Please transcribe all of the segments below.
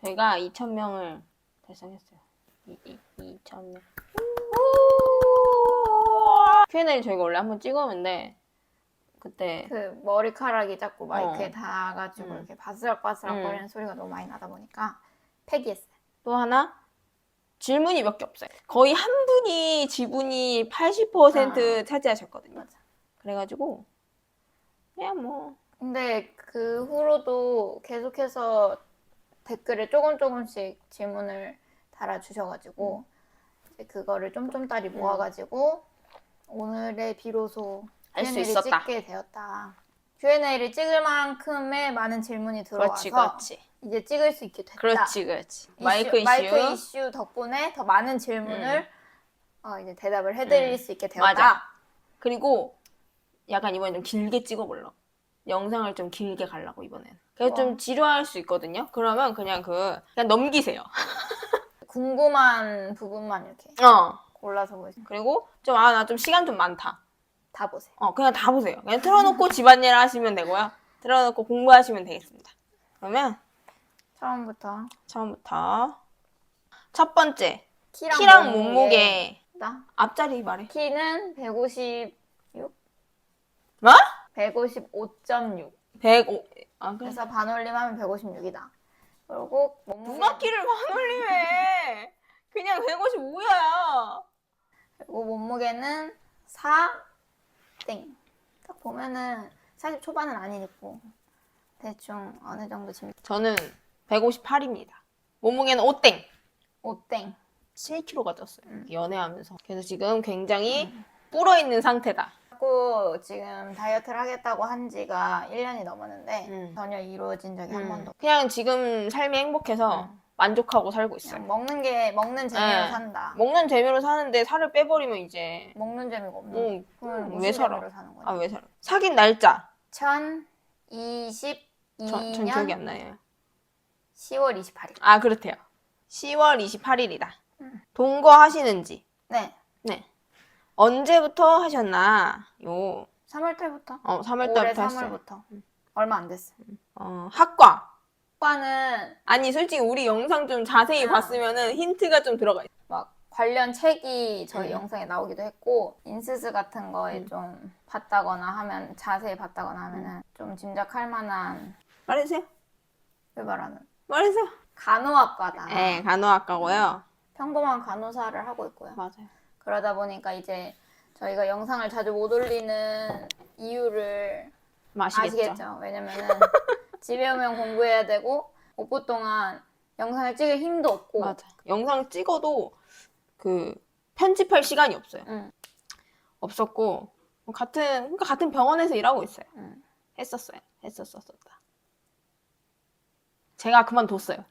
저희가 2,000명을 달성했어요. 2,000명. Q&A 저희가 원래 한번 찍었는데 그때 그 머리카락이 자꾸 마이크에 어. 닿아가지고 이렇게 바스락바스락 거리는 소리가 너무 많이 나다 보니까 폐기했어요. 또 하나 질문이 몇 개 없어요. 거의 한 분이 지분이 80% 차지하셨거든요. 맞아. 그래가지고 그냥 뭐 근데 그 후로도 계속해서 댓글에 조금씩 질문을 달아주셔가지고 이제 그거를 쫌쫌따리 모아가지고 오늘의 비로소 할 수 Q&A를 있었다. 찍게 되었다. Q&A를 찍을 만큼의 많은 질문이 들어와서 그렇지. 이제 찍을 수 있게 됐다. 그렇지. 마이크 이슈 덕분에 더 많은 질문을 이제 대답을 해드릴 수 있게 되었다. 맞아. 그리고 약간 이번에 좀 길게 찍어보려고. 영상을 좀 길게 가려고 이번엔. 그래서 좀 지루할 수 있거든요. 그러면 그냥 그냥 넘기세요. 궁금한 부분만 이렇게 골라서 보세요. 그리고 좀 나 좀 시간 좀 많다. 다 보세요. 그냥 다 보세요. 그냥 틀어놓고 집안일 하시면 되고요. 틀어놓고 공부하시면 되겠습니다. 그러면 처음부터 첫 번째 키랑 몸무게 나? 앞자리 말해. 키는 156? 뭐? 155.6. 105. 그래. 그래서 반올림하면 156이다. 그리고 몸무게 누가 키를 반올림해? 그냥 155야. 그리고 몸무게는 4 땡. 딱 보면은 40 초반은 아니고 대충 어느 정도 지금 저는 158입니다. 몸무게는 5땡. 5땡. 7kg가 쪘어요. 연애하면서. 그래서 지금 굉장히 불어있는 상태다. 자꾸 지금 다이어트를 하겠다고 한 지가 1년이 넘었는데 전혀 이루어진 적이 한 번도 없고 그냥 지금 삶이 행복해서 만족하고 살고 있어요. 먹는 재미로 산다. 먹는 재미로 사는데 살을 빼버리면 이제 먹는 재미가 없는 그럼 왜 무슨 살아? 재미로 사는 거야? 왜 살아? 사귄 날짜. 2022년 전 기억이 안 나요. 10월 28일. 그렇대요. 10월 28일이다. 동거 하시는지. 네. 언제부터 하셨나? 3월 달부터. 3월 올해 달부터 했어요. 3월부터. 얼마 안 됐어요. 학과. 학과는 아니 솔직히 우리 영상 좀 자세히 봤으면은 힌트가 좀 들어가 있어. 막 관련 책이 저희 영상에 나오기도 했고 인스스 같은 거에 좀 봤다거나 하면 자세히 봤다거나 하면은 좀 짐작할 만한 말해주세요. 왜 말하는 말해주세요. 간호학과다. 네, 간호학과고요. 평범한 간호사를 하고 있고요. 맞아요. 그러다 보니까 이제 저희가 영상을 자주 못 올리는 이유를 아시겠죠? 왜냐면은 집에 오면 공부해야 되고 오후 동안 영상을 찍을 힘도 없고 맞아. 영상 찍어도 편집할 시간이 없어요. 없었고 같은 병원에서 일하고 있어요. 했었었다. 제가 그만뒀어요.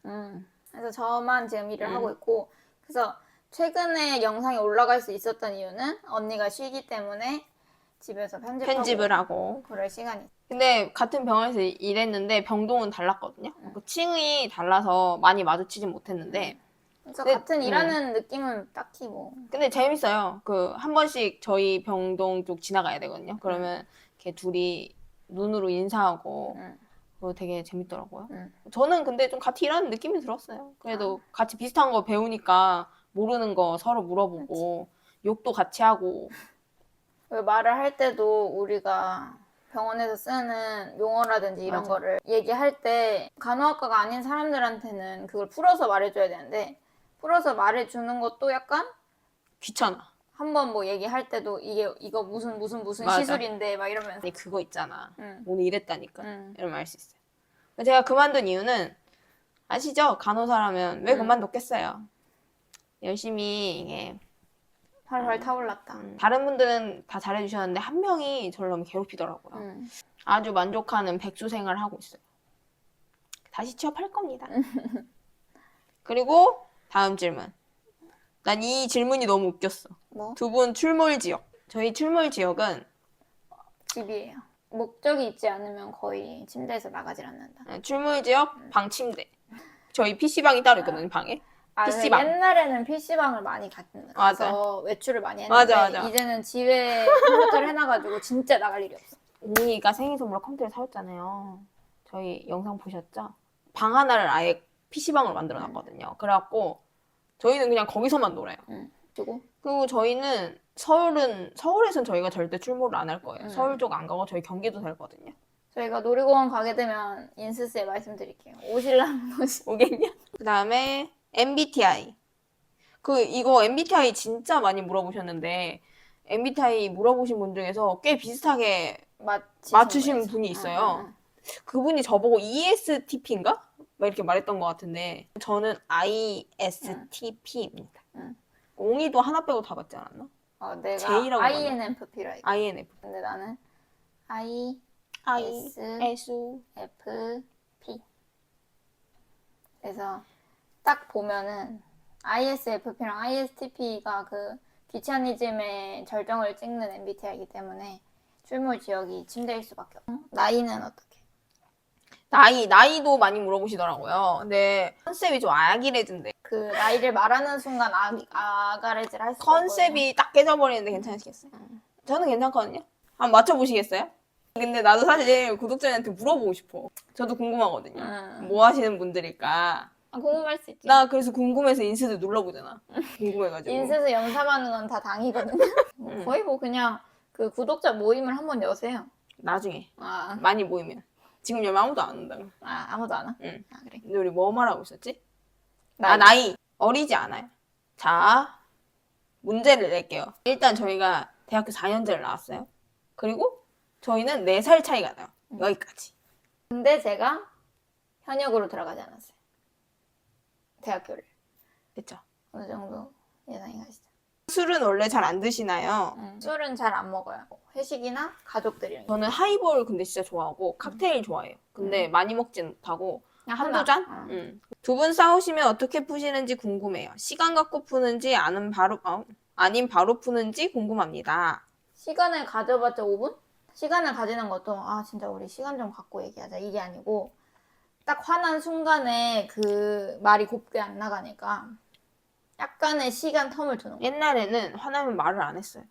그래서 저만 지금 일을 하고 있고 그래서 최근에 영상이 올라갈 수 있었던 이유는 언니가 쉬기 때문에 집에서 편집을 하고 그럴 시간이 있어요. 근데 같은 병원에서 일했는데 병동은 달랐거든요. 그 층이 달라서 많이 마주치진 못했는데 그래서 같은 일하는 느낌은 딱히 뭐 근데 재밌어요. 한 번씩 저희 병동 쪽 지나가야 되거든요. 그러면 이렇게 둘이 눈으로 인사하고 그거 되게 재밌더라고요. 저는 근데 좀 같이 일하는 느낌이 들었어요. 그래도 같이 비슷한 거 배우니까 모르는 거 서로 물어보고 욕도 같이 하고 말을 할 때도 우리가 병원에서 쓰는 용어라든지 이런 거를 얘기할 때 간호학과가 아닌 사람들한테는 그걸 풀어서 말해줘야 되는데 풀어서 말해주는 것도 약간 귀찮아. 한번 뭐 얘기할 때도 이거 무슨 시술인데 막 이러면서 아니 그거 있잖아. 오늘 이랬다니까. 이러면 알 수 있어요. 제가 그만둔 이유는 아시죠? 간호사라면 왜 그만뒀겠어요. 열심히 이게 활활 타올랐다. 다른 분들은 다 잘해주셨는데 한 명이 저를 너무 괴롭히더라고요. 아주 만족하는 백수 생활을 하고 있어요. 다시 취업할 겁니다. 그리고 다음 질문. 난 이 질문이 너무 웃겼어. 뭐? 두 분 출몰 지역. 저희 출몰 지역은 집이에요. 목적이 있지 않으면 거의 침대에서 나가질 않는다. 출몰 지역 방 침대. 저희 PC방이 따로 있거든요, 방에. PC방. 옛날에는 PC방을 많이 가서 외출을 많이 했는데 맞아. 이제는 집에 컴퓨터를 해놔가지고 진짜 나갈 일이 없어. 언니가 생일 선물로 컴퓨터를 사줬잖아요. 저희 영상 보셨죠? 방 하나를 아예 PC방을 만들어 놨거든요. 그래갖고 저희는 그냥 거기서만 놀아요. 그리고 저희는 서울에선 저희가 절대 출몰을 안 할 거예요. 서울 쪽 안 가고 저희 경기도 살거든요. 저희가 놀이공원 가게 되면 인스스에 말씀드릴게요. 오실라면 오겠냐? 그 다음에 MBTI. 이거 MBTI 진짜 많이 물어보셨는데 MBTI 물어보신 분 중에서 꽤 비슷하게 맞추신 분이 있어요. 그분이 저보고 ESTP인가? 막 이렇게 말했던 것 같은데 저는 ISTP입니다. 옹이도 하나 빼고 다 맞지 않았나? 내가 J라고 INFP라 했거든. INF. 근데 나는 ISFP. 그래서 딱 보면은 ISFP랑 ISTP가 그 귀차니즘의 절정을 찍는 MBTI이기 때문에 출몰 지역이 침대일 수밖에 없어. 나이는 어떻게? 나이도 많이 물어보시더라고요. 근데 컨셉이 좀 아기레즈인데 그 나이를 말하는 순간 아가레즈를 할 수 없거든요. 컨셉이 딱 깨져버리는데 괜찮으시겠어요? 저는 괜찮거든요. 한번 맞춰보시겠어요? 근데 나도 사실 구독자한테 물어보고 싶어. 저도 궁금하거든요. 뭐 하시는 분들일까? 궁금할 수 있지. 나 그래서 궁금해서 인스도 눌러보잖아. 궁금해가지고. 인스에서 영상하는 건 다 당이거든요. 거의 뭐 그냥 그 구독자 모임을 한번 여세요. 나중에 많이 모이면. 지금 여기 아무도 안 온다. 아무도 안 와? 응. 그래. 근데 우리 뭐 말하고 있었지? 나이. 나이. 어리지 않아요. 자, 문제를 낼게요. 일단 저희가 대학교 4년제를 나왔어요. 그리고 저희는 4살 차이가 나요. 여기까지. 근데 제가 현역으로 들어가지 않았어요. 대학교를. 됐죠? 어느 정도 예상이 가시죠? 술은 원래 잘 안 드시나요? 술은 잘 안 먹어요. 회식이나 가족들이랑. 저는 하이볼 근데 진짜 좋아하고 kak테일 좋아해요. 근데 많이 먹진 못하고 그냥 한두 하나. 잔? 두 분 싸우시면 어떻게 푸시는지 궁금해요. 시간 갖고 푸는지 아니면 바로 푸는지 궁금합니다. 시간을 가져봤자 5분? 시간을 가지는 것도 진짜 우리 시간 좀 갖고 얘기하자 이게 아니고 딱 화난 순간에 그 말이 곱게 안 나가니까 약간의 시간 텀을 두는 거야. 옛날에는 화나면 말을 안 했어요.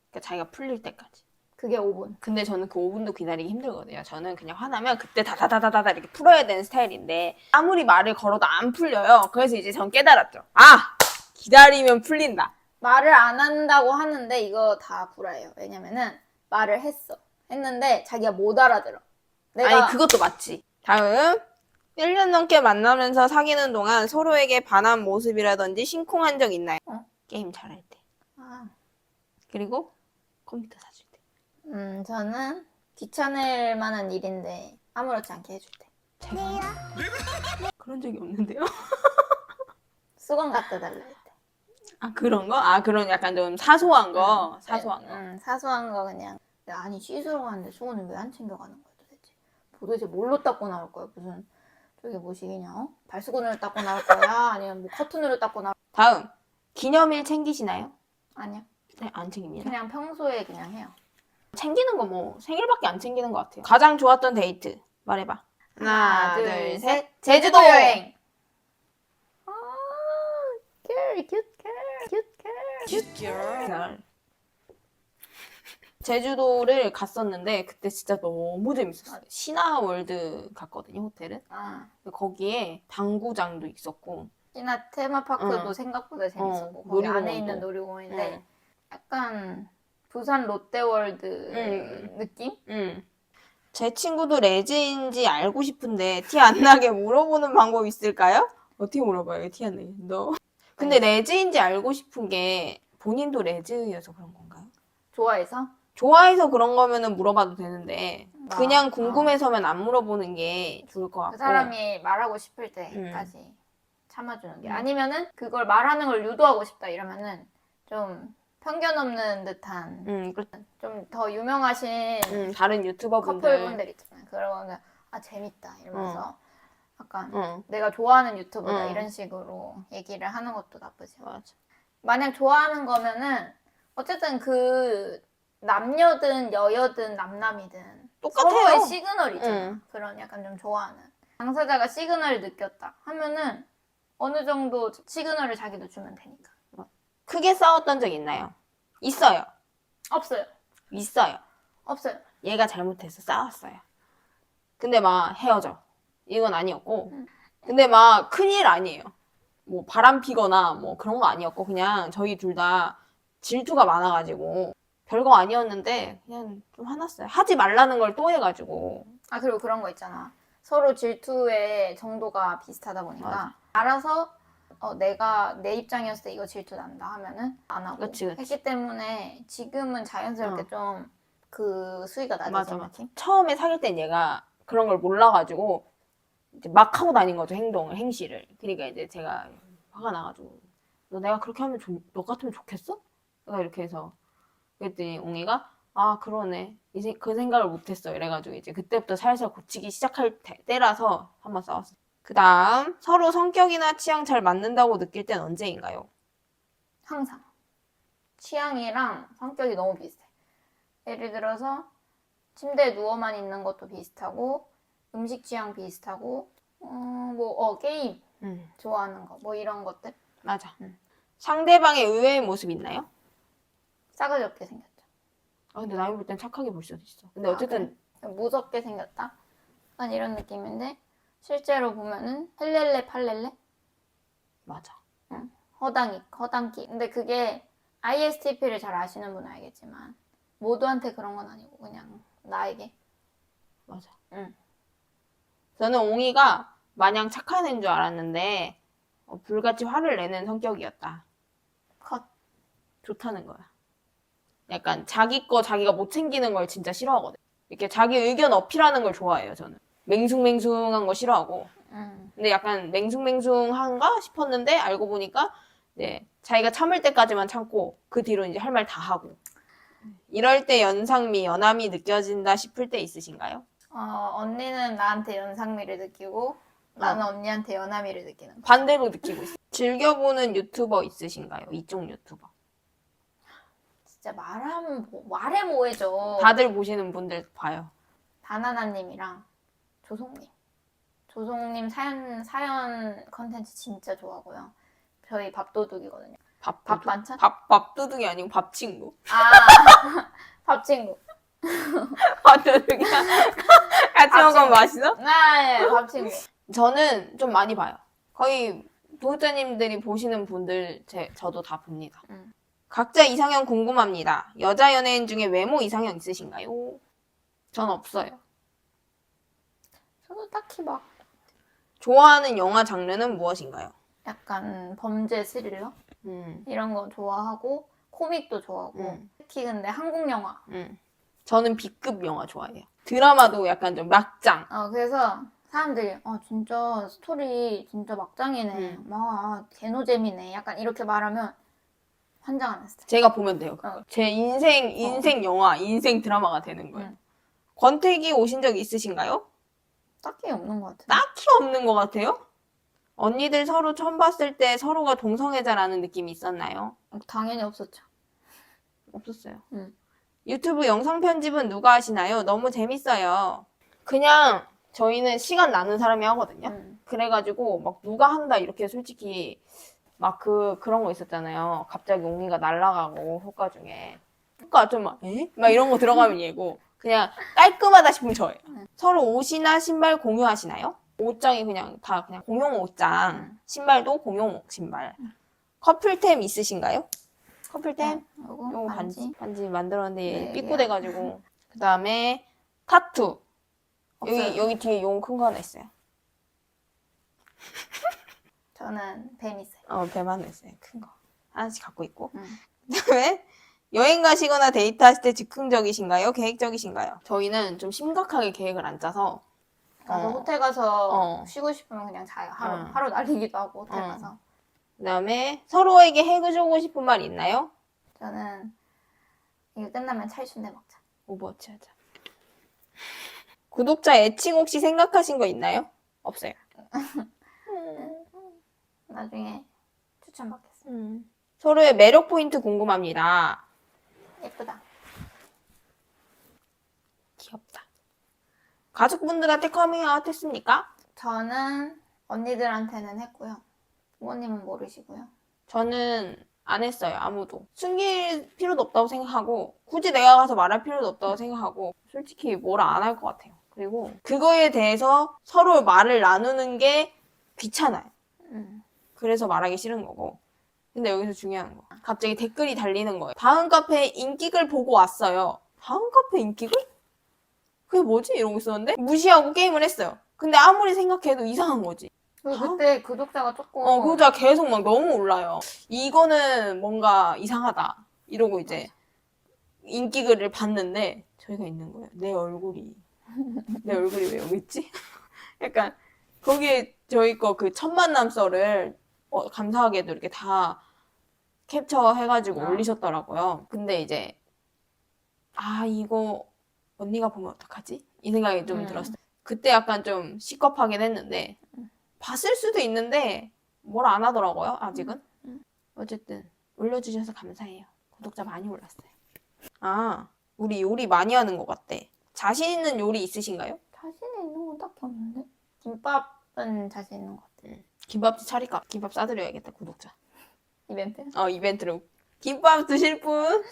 그러니까 자기가 풀릴 때까지. 그게 5분. 근데 저는 그 5분도 기다리기 힘들거든요. 저는 그냥 화나면 그때 다다다다다 이렇게 풀어야 되는 스타일인데 아무리 말을 걸어도 안 풀려요. 그래서 이제 전 깨달았죠. 기다리면 풀린다. 말을 안 한다고 하는데 이거 다 구라예요. 왜냐면은 말을 했는데 자기가 못 알아들어. 아니 그것도 맞지. 다음 1년 넘게 만나면서 사귀는 동안 서로에게 반한 모습이라든지 심쿵한 적 있나요? 게임 잘할 때. 그리고 컴퓨터 사줄 때. 저는 귀찮을 만한 일인데 아무렇지 않게 해줄 때. 그런 적이 없는데요? 수건 갖다 달라 할 때. 그런 거? 그런 약간 좀 사소한 거. 사소한 거. 사소한 거 그냥. 아니 씻으러 가는데 수건을 왜 안 챙겨가는 거야 도대체 뭘로 닦고 나올 거야? 무슨 저게 뭐시기냐? 발수건으로 닦고 나올 거야? 아니면 뭐 커튼으로 닦고 나올 거야? 다음 기념일 챙기시나요? 아니요. 네, 안 챙깁니다. 그냥 평소에 그냥 해요. 챙기는 거 뭐 생일밖에 안 챙기는 것 같아요. 가장 좋았던 데이트 말해봐. 하나, 둘, 셋. 제주도 여행. 큐. 제주도를 갔었는데 그때 진짜 너무 재밌었어요. 신화월드 갔거든요, 호텔은. 거기에 당구장도 있었고 신화 테마파크도 생각보다 재밌었고 거기 안에 있는 놀이공원인데 약간 부산 롯데월드 느낌? 제 친구도 레즈인지 알고 싶은데 티 안 나게 물어보는 방법 있을까요? 어떻게 물어봐요? 티 안 나게. 너. 근데 레즈인지 알고 싶은 게 본인도 레즈여서 그런 건가요? 좋아해서 그런 거면은 물어봐도 되는데 그냥 궁금해서면 안 물어보는 게 좋을 것 같고 그 사람이 말하고 싶을 때까지 참아주는 게 아니면은 그걸 말하는 걸 유도하고 싶다 이러면은 좀 편견 없는 듯한 좀 더 유명하신 다른 유튜버분들 커플분들 있잖아요. 그러면 재밌다 이러면서 약간 내가 좋아하는 유튜버다 이런 식으로 얘기를 하는 것도 나쁘지 않아. 맞아. 만약 좋아하는 거면은 어쨌든 그 남녀든 여여든 남남이든 똑같아요. 서로의 시그널이잖아. 그런 약간 좀 좋아하는 당사자가 시그널을 느꼈다 하면은 어느 정도 시그널을 자기도 주면 되니까. 크게 싸웠던 적 있나요? 있어요. 없어요. 있어요. 없어요. 얘가 잘못해서 싸웠어요. 근데 막 헤어져. 이건 아니었고 근데 막 큰일 아니에요. 뭐 바람 피거나 뭐 그런 거 아니었고 그냥 저희 둘 다 질투가 많아가지고 별거 아니었는데 그냥 좀 화났어요. 하지 말라는 걸 또 해가지고. 아, 그리고 그런 거 있잖아. 서로 질투의 정도가 비슷하다 보니까 맞아. 알아서 내가 내 입장이었을 때 이거 질투 난다 하면은 안 하고 그치. 했기 때문에 지금은 자연스럽게 좀 그 수위가 낮아진 맞아. 느낌? 처음에 사귈 땐 얘가 그런 걸 몰라가지고 이제 막 하고 다닌 거죠. 행실을. 그러니까 이제 제가 화가 나가지고 너 내가 그렇게 하면 너 같으면 좋겠어? 내가 이렇게 해서 그랬더니 옹이가 아 그러네 그 생각을 못했어 이래가지고 이제 그때부터 살살 고치기 시작할 때라서 한번 싸웠어요. 그 다음 서로 성격이나 취향 잘 맞는다고 느낄 땐 언제인가요? 항상. 취향이랑 성격이 너무 비슷해. 예를 들어서 침대에 누워만 있는 것도 비슷하고 음식 취향 비슷하고 게임 좋아하는 거 뭐 이런 것들. 맞아. 상대방의 의외의 모습 있나요? 싸가지 없게 생겼죠. 근데 남이 볼 땐 착하게 볼 수도 있어. 근데 어쨌든 그래? 무섭게 생겼다. 약간 이런 느낌인데 실제로 보면은 헬렐레 팔렐레? 맞아. 허당끼. 근데 그게 ISTP를 잘 아시는 분은 알겠지만 모두한테 그런 건 아니고 그냥 나에게. 맞아. 응. 저는 옹이가 마냥 착한 애인 줄 알았는데 불같이 화를 내는 성격이었다. 컷. 좋다는 거야. 약간 자기 거 자기가 못 챙기는 걸 진짜 싫어하거든. 이렇게 자기 의견 어필하는 걸 좋아해요, 저는. 맹숭맹숭한 거 싫어하고. 근데 약간 맹숭맹숭한가 싶었는데 알고 보니까 이제 자기가 참을 때까지만 참고 그 뒤로 이제 할 말 다 하고. 이럴 때 연남이 느껴진다 싶을 때 있으신가요? 언니는 나한테 연상미를 느끼고 나는 언니한테 연하미를 느끼는 거. 반대로 느끼고 있어요. 즐겨보는 유튜버 있으신가요? 이쪽 유튜버. 진짜 말하면 말해 뭐해져. 다들 보시는 분들 봐요. 다나나님이랑 조송님 사연 컨텐츠 진짜 좋아하고요. 저희 밥도둑이거든요. 밥 반찬? 밥도둑이 아니고 밥친구. 밥친구. 밥도둑이야. 같이 먹으면 맛있어? 네, 밥친구. 저는 좀 많이 봐요. 거의 구독자님들이 보시는 분들 저도 다 봅니다. 각자 이상형 궁금합니다. 여자 연예인 중에 외모 이상형 있으신가요? 전 없어요. 저도 딱히 막 좋아하는 영화 장르는 무엇인가요? 약간 범죄 스릴러 이런 거 좋아하고 코믹도 좋아하고 특히 근데 한국 영화. 저는 B급 영화 좋아해요. 드라마도 약간 좀 막장. 그래서 사람들이 진짜 스토리 진짜 막장이네. 막 개노잼이네. 약간 이렇게 말하면 환장 안 했어요. 제가 보면 돼요. 제 인생 영화, 인생 드라마가 되는 거예요. 권태기 오신 적 있으신가요? 딱히 없는 것 같아요. 딱히 없는 것 같아요? 언니들 서로 처음 봤을 때 서로가 동성애자라는 느낌이 있었나요? 당연히 없었죠. 없었어요. 유튜브 영상 편집은 누가 하시나요? 너무 재밌어요. 그냥 저희는 시간 나는 사람이 하거든요. 그래가지고 막 누가 한다 이렇게 솔직히 막 그런 거 있었잖아요. 갑자기 옹이가 날아가고 효과 중에 효과 좀 막 에? 막 이런 거 들어가면 얘고 그냥 깔끔하다 싶으면 저예요. 서로 옷이나 신발 공유하시나요? 옷장이 그냥 다 그냥 공용 옷장. 신발도 공용 신발. 커플템 있으신가요? 커플템? 요거 반지 만들었는데 네, 삐꾸돼가지고. 그 다음에 타투. 없어요. 여기 뒤에 용 큰 거 하나 있어요. 저는 뱀 있어요. 뱀 하나 있어요. 큰 거. 하나씩 갖고 있고. 그 다음에 여행 가시거나 데이트하실 때 즉흥적이신가요? 계획적이신가요? 저희는 좀 심각하게 계획을 안 짜서 호텔 가서 쉬고 싶으면 그냥 자요. 하루 날리기도 하고 호텔 가서. 그 다음에 서로에게 해주고 싶은 말 있나요? 저는 이거 끝나면 찰순대 먹자. 오버워치 하자. 구독자 애칭 혹시 생각하신 거 있나요? 없어요. 나중에 추천받겠습니다. 서로의 매력 포인트 궁금합니다. 예쁘다. 귀엽다. 가족분들한테 커밍아웃 했습니까? 저는 언니들한테는 했고요. 부모님은 모르시고요. 저는 안 했어요. 아무도. 숨길 필요도 없다고 생각하고 굳이 내가 가서 말할 필요도 없다고 생각하고 솔직히 뭐라 안 할 것 같아요. 그리고 그거에 대해서 서로 말을 나누는 게 귀찮아요. 음. 그래서 말하기 싫은 거고. 근데 여기서 중요한 거. 갑자기 댓글이 달리는 거예요. 다음 카페 인기글 보고 왔어요. 다음 카페 인기글? 그게 뭐지? 이러고 있었는데 무시하고 게임을 했어요. 근데 아무리 생각해도 이상한 거지. 그때 구독자가 조금 구독자 계속 막 너무 올라요. 이거는 뭔가 이상하다. 이러고 이제 인기글을 봤는데 저희가 있는 거예요. 내 얼굴이 왜 여기 있지? 약간 거기에 저희 거 그 첫 만남 썰을 감사하게도 이렇게 다 캡처해가지고 올리셨더라고요. 근데 이제 이거 언니가 보면 어떡하지? 이 생각이 좀 들었어요. 그때 약간 좀 시겁하긴 했는데 봤을 수도 있는데 뭘 안 하더라고요. 아직은. 어쨌든 올려주셔서 감사해요. 구독자 많이 올랐어요. 우리 요리 많이 하는 것 같대. 자신 있는 요리 있으신가요? 자신 있는 건 딱히 없는데 김밥은 자신 있는 것 같아. 김밥집 차릴까? 김밥 싸드려야겠다, 구독자. 이벤트? 이벤트로. 김밥 드실 분?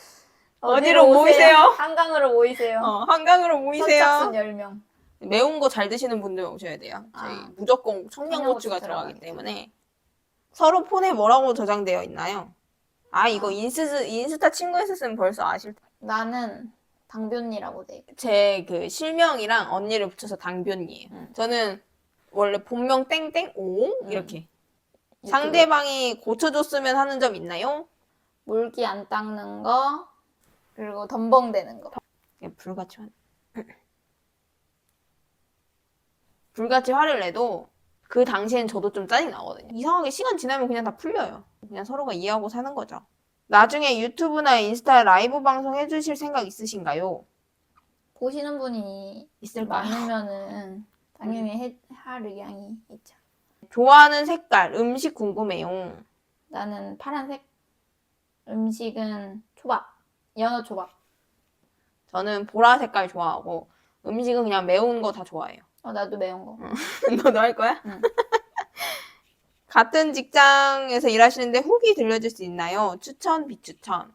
어디로 모이세요? 한강으로 모이세요. 한강으로 모이세요. 선착순 10명. 매운 거 잘 드시는 분들 오셔야 돼요. 저희 무조건 청양고추가 들어가기 때문에. 서로 폰에 뭐라고 저장되어 있나요? 이거 인스타 친구 했었으면 벌써 아실 텐데. 나는 당변이라고 돼 있고. 제 그 실명이랑 언니를 붙여서 당변이에요. 저는 원래 본명 땡땡 옹 이렇게. 상대방이 고쳐줬으면 하는 점 있나요? 물기 안 닦는 거 그리고 덤벙대는 거. 불같이 화를 내도 그 당시엔 저도 좀 짜증 나거든요. 이상하게 시간 지나면 그냥 다 풀려요. 그냥 서로가 이해하고 사는 거죠. 나중에 유튜브나 인스타 라이브 방송 해주실 생각 있으신가요? 보시는 분이 있을까요? 많으면은 당연히 할 의향이 있죠. 좋아하는 색깔, 음식 궁금해요. 나는 파란색. 음식은 초밥. 연어 초밥. 저는 보라 색깔 좋아하고 음식은 그냥 매운 거 다 좋아해요. 나도 매운 거. 너도 할 거야? 응. 같은 직장에서 일하시는데 후기 들려줄 수 있나요? 추천, 비추천.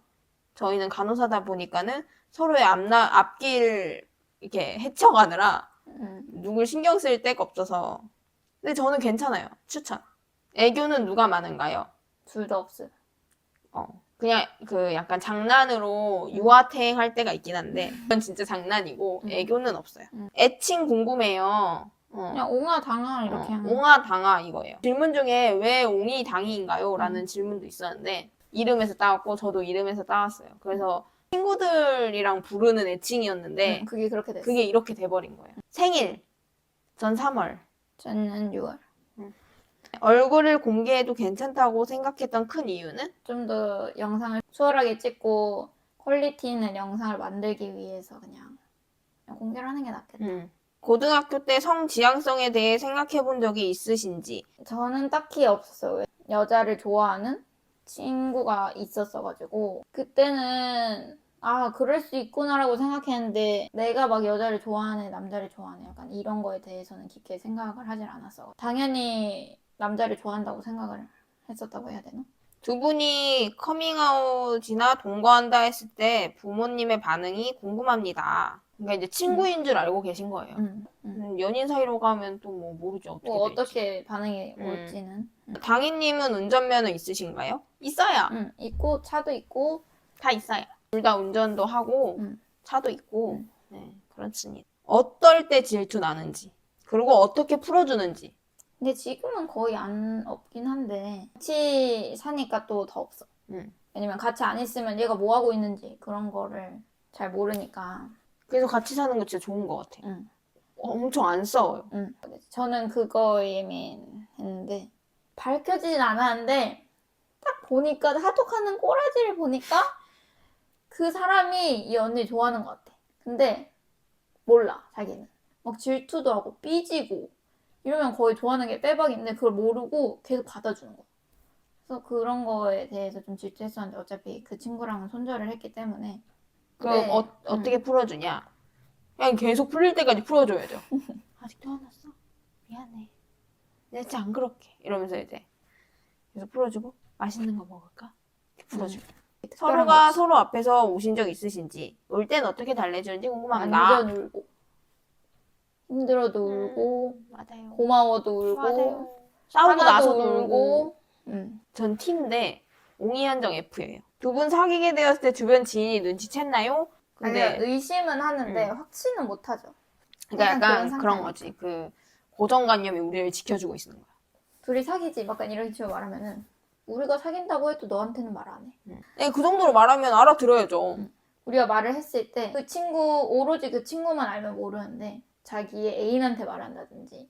저희는 간호사다 보니까는 서로의 앞길 이렇게 헤쳐가느라 누굴 신경 쓸 데가 없어서. 근데 저는 괜찮아요. 추천. 애교는 누가 많은가요? 둘 다 없어요. 그냥 그 약간 장난으로 유아탱 할 때가 있긴 한데 그건 진짜 장난이고 애교는 없어요. 애칭 궁금해요. 그냥 옹아 당아 이렇게 하는. 옹아 당아 이거예요. 질문 중에 왜 옹이 당이인가요? 라는 질문도 있었는데 이름에서 따왔고 저도 이름에서 따왔어요. 그래서 친구들이랑 부르는 애칭이었는데 그게 그렇게 됐어요. 그게 이렇게 돼버린 거예요. 생일 전 3월. 저는 6월. 얼굴을 공개해도 괜찮다고 생각했던 큰 이유는? 좀 더 영상을 수월하게 찍고 퀄리티 있는 영상을 만들기 위해서 그냥 공개를 하는 게 낫겠다. 고등학교 때 성지향성에 대해 생각해 본 적이 있으신지? 저는 딱히 없었어요. 여자를 좋아하는 친구가 있었어가지고 그때는 그럴 수 있구나라고 생각했는데 내가 막 여자를 좋아하네 남자를 좋아하네 약간 이런 거에 대해서는 깊게 생각을 하질 않았어. 당연히 남자를 좋아한다고 생각을 했었다고 해야 되나? 두 분이 커밍아웃이나 동거한다 했을 때 부모님의 반응이 궁금합니다. 그러니까 이제 친구인 줄 알고 계신 거예요. 연인 사이로 가면 또 뭐 모르죠. 어떻게 반응이 올지는. 당희님은 운전면허 있으신가요? 있어요. 있고 차도 있고 다 있어요. 둘 다 운전도 하고 차도 있고 네, 그렇습니다. 어떨 때 질투 나는지 그리고 어떻게 풀어주는지. 근데 지금은 거의 없긴 한데 같이 사니까 또 더 없어. 왜냐면 같이 안 있으면 얘가 뭐 하고 있는지 그런 거를 잘 모르니까. 그래서 같이 사는 거 진짜 좋은 것 같아요. 엄청 안 싸워요. 저는 그거에 예민했는데 밝혀지진 않았는데 딱 보니까 하톡하는 꼬라지를 보니까 그 사람이 이 언니 좋아하는 것 같아. 근데 몰라 자기는. 막 질투도 하고 삐지고 이러면 거의 좋아하는 게 빼박인데 그걸 모르고 계속 받아주는 거야. 그래서 그런 거에 대해서 좀 질투했었는데 어차피 그 친구랑은 손절을 했기 때문에. 그럼 어떻게 풀어주냐? 그냥 계속 풀릴 때까지 풀어줘야죠. 아직도 안 왔어? 미안해. 내가 진짜 안 그럴게. 이러면서 이제 계속 풀어주고 맛있는 거 먹을까? 이렇게 풀어주고. 서로가 서로 앞에서 우신 적 있으신지 올 땐 어떻게 달래주는지 궁금합니다. 완전 울고 힘들어도 울고 맞아요. 고마워도 울고 맞아요. 싸우고 하나도 나서도 울고. 전 T인데 옹이한정 F예요. 두 분 사귀게 되었을 때 주변 지인이 눈치챘나요? 아니, 근데 의심은 하는데 확신은 못 하죠. 그러니까 약간 약간 그런 그런 상태니까. 거지. 그 고정관념이 우리를 지켜주고 있는 거야. 둘이 사귀지 약간 이런 식으로 말하면은 우리가 사귄다고 해도 너한테는 말 안 해. 네, 그 정도로 말하면 알아들어야죠. 우리가 말을 했을 때 그 친구 오로지 그 친구만 알면 모르는데 자기의 애인한테 말한다든지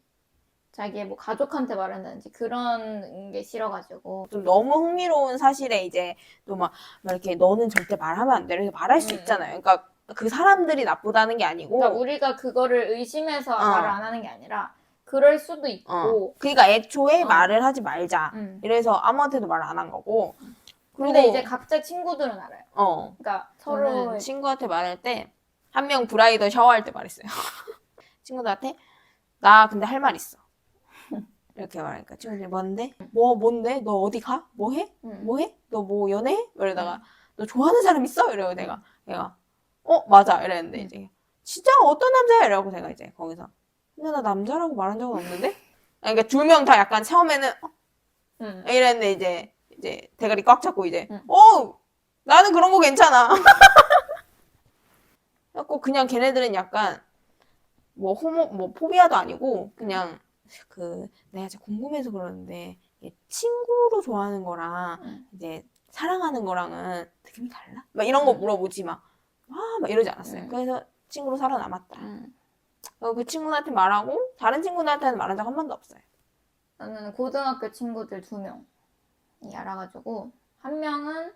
자기의 뭐 가족한테 말한다든지 그런 게 싫어가지고. 좀 너무 흥미로운 사실에 이제 또 막 이렇게 너는 절대 말하면 안 돼. 이렇게 말할 수 있잖아요. 그러니까 그 사람들이 나쁘다는 게 아니고. 그러니까 우리가 그거를 의심해서 말을 안 하는 게 아니라 그럴 수도 있고. 그러니까 애초에 말을 하지 말자. 이래서 아무한테도 말 안 한 거고. 근데 이제 각자 친구들은 알아요. 그러니까 서로 저는 친구한테 말할 때 한 명 브라이더 샤워할 때 말했어요. 친구들한테 나 근데 할 말 있어. 이렇게 말하니까 친구들이 뭔데? 뭔데? 너 어디 가? 뭐 해? 뭐 해? 너 뭐 연애해? 이러다가 너 좋아하는 사람 있어? 이러고 내가 맞아 이랬는데 이제 진짜 어떤 남자야? 이러고 제가 이제 거기서 근데 나 남자라고 말한 적은 없는데? 그러니까 두 명 다 약간 처음에는 이랬는데 이제 대가리 꽉 잡고 이제 나는 그런 거 괜찮아. 그래갖고 그냥 걔네들은 약간 뭐 포비아도 아니고 그냥 내가 진짜 궁금해서 그러는데 친구로 좋아하는 거랑 이제 사랑하는 거랑은 느낌이 달라? 막 이런 거 물어보지 막 이러지 않았어요. 그래서 친구로 살아남았다. 그 친구한테 말하고 다른 친구들한테는 말한 적 한 번도 없어요. 나는 고등학교 친구들 2명이 알아가지고 한 명은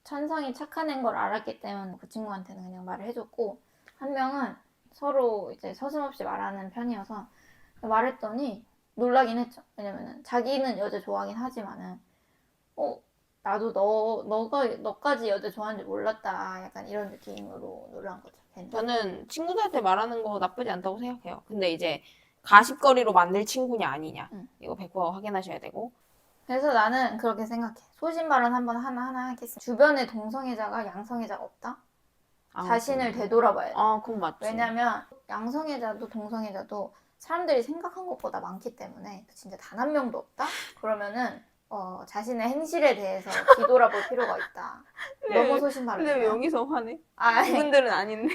천성이 착한 애인 걸 알았기 때문에 그 친구한테는 그냥 말을 해줬고 한 명은 서로 이제 서슴없이 말하는 편이어서 말했더니 놀라긴 했죠. 왜냐면은 자기는 여자 좋아하긴 하지만은 나도 너까지 여자 좋아하는 줄 몰랐다. 약간 이런 느낌으로 놀란 거죠. 걔는. 저는 친구들한테 말하는 거 나쁘지 않다고 생각해요. 근데 이제 가십거리로 만들 친구냐 아니냐 이거 100% 확인하셔야 되고. 그래서 나는 그렇게 생각해. 소신발언 한번 하나 하겠어. 주변에 동성애자가 양성애자가 없다? 자신을 되돌아봐야 돼. 그건 맞지. 왜냐면 양성애자도 동성애자도 사람들이 생각한 것보다 많기 때문에 진짜 단 한 명도 없다? 그러면은 자신의 행실에 대해서 뒤돌아볼 필요가 있다. 너무 소신발언이야. 근데 왜 여기서 화내? 아니, 그분들은 아닌데.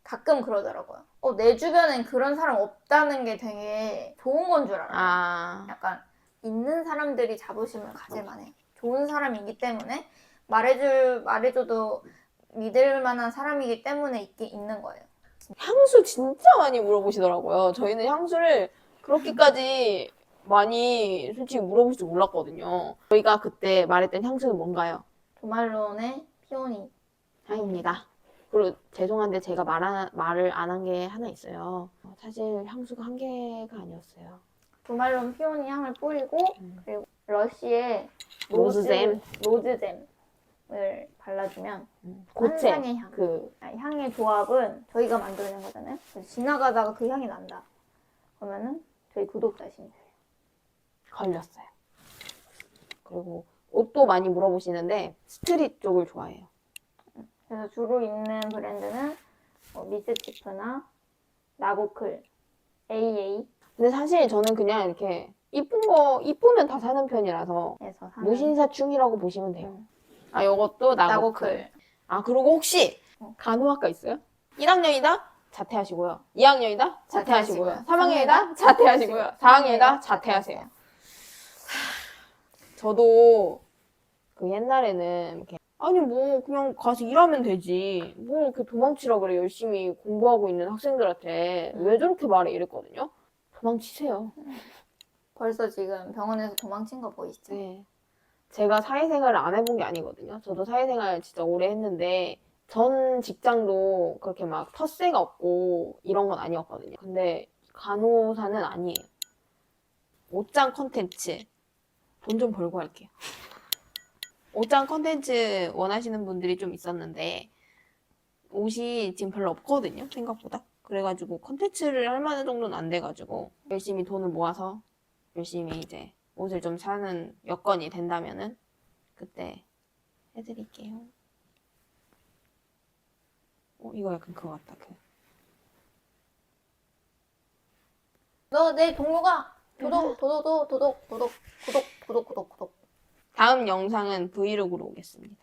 가끔 그러더라고요. 내 주변엔 그런 사람 없다는 게 되게 좋은 건 줄 알아요. 약간 있는 사람들이 자부심을 가질만해. 좋은 사람이기 때문에 말해줘도 믿을 만한 사람이기 때문에 있는 거예요. 향수 진짜 많이 물어보시더라고요. 저희는 향수를 그렇게까지 많이 솔직히 물어볼 줄 몰랐거든요. 저희가 그때 말했던 향수는 뭔가요? 조말론의 피오니 향입니다. 그리고 죄송한데 제가 말을 안 한 게 하나 있어요. 사실 향수가 한 개가 아니었어요. 조말론 피오니 향을 뿌리고 그리고 러쉬의 로즈잼. 로즈잼을 발라주면 고체. 환상의 향. 향의 조합은 저희가 만들어낸 거잖아요. 그래서 지나가다가 그 향이 난다. 그러면은 저희 구독자신 거예요. 걸렸어요. 그리고 옷도 많이 물어보시는데 스트릿 쪽을 좋아해요. 그래서 주로 입는 브랜드는 미스치프나 라고클, AA. 근데 사실 저는 그냥 이렇게 이쁘면 다 사는 편이라서 무신사충이라고 보시면 돼요. 요것도 나고클. 그리고 혹시 간호학과 있어요? 1학년이다? 자퇴하시고요. 2학년이다? 자퇴하시고요. 3학년이다? 자퇴하시고요. 4학년이다? 자퇴하세요. 저도 그 옛날에는 이렇게 뭐 그냥 가서 일하면 되지. 뭐 이렇게 도망치라 그래. 열심히 공부하고 있는 학생들한테 왜 저렇게 말해 이랬거든요. 도망치세요. 벌써 지금 병원에서 도망친 거 보이시죠? 네. 제가 사회생활을 안 해본 게 아니거든요. 저도 사회생활 진짜 오래 했는데 전 직장도 그렇게 막 텃세가 없고 이런 건 아니었거든요. 근데 간호사는 아니에요. 옷장 컨텐츠 돈 좀 벌고 할게요. 옷장 컨텐츠 원하시는 분들이 좀 있었는데 옷이 지금 별로 없거든요. 생각보다. 그래가지고 컨텐츠를 할 만한 정도는 안 돼가지고 열심히 돈을 모아서 열심히 이제 옷을 좀 사는 여건이 된다면은 그때 해드릴게요. 이거 약간 그거 같다. 너 내 동료가 구독. 다음 영상은 브이로그로 오겠습니다.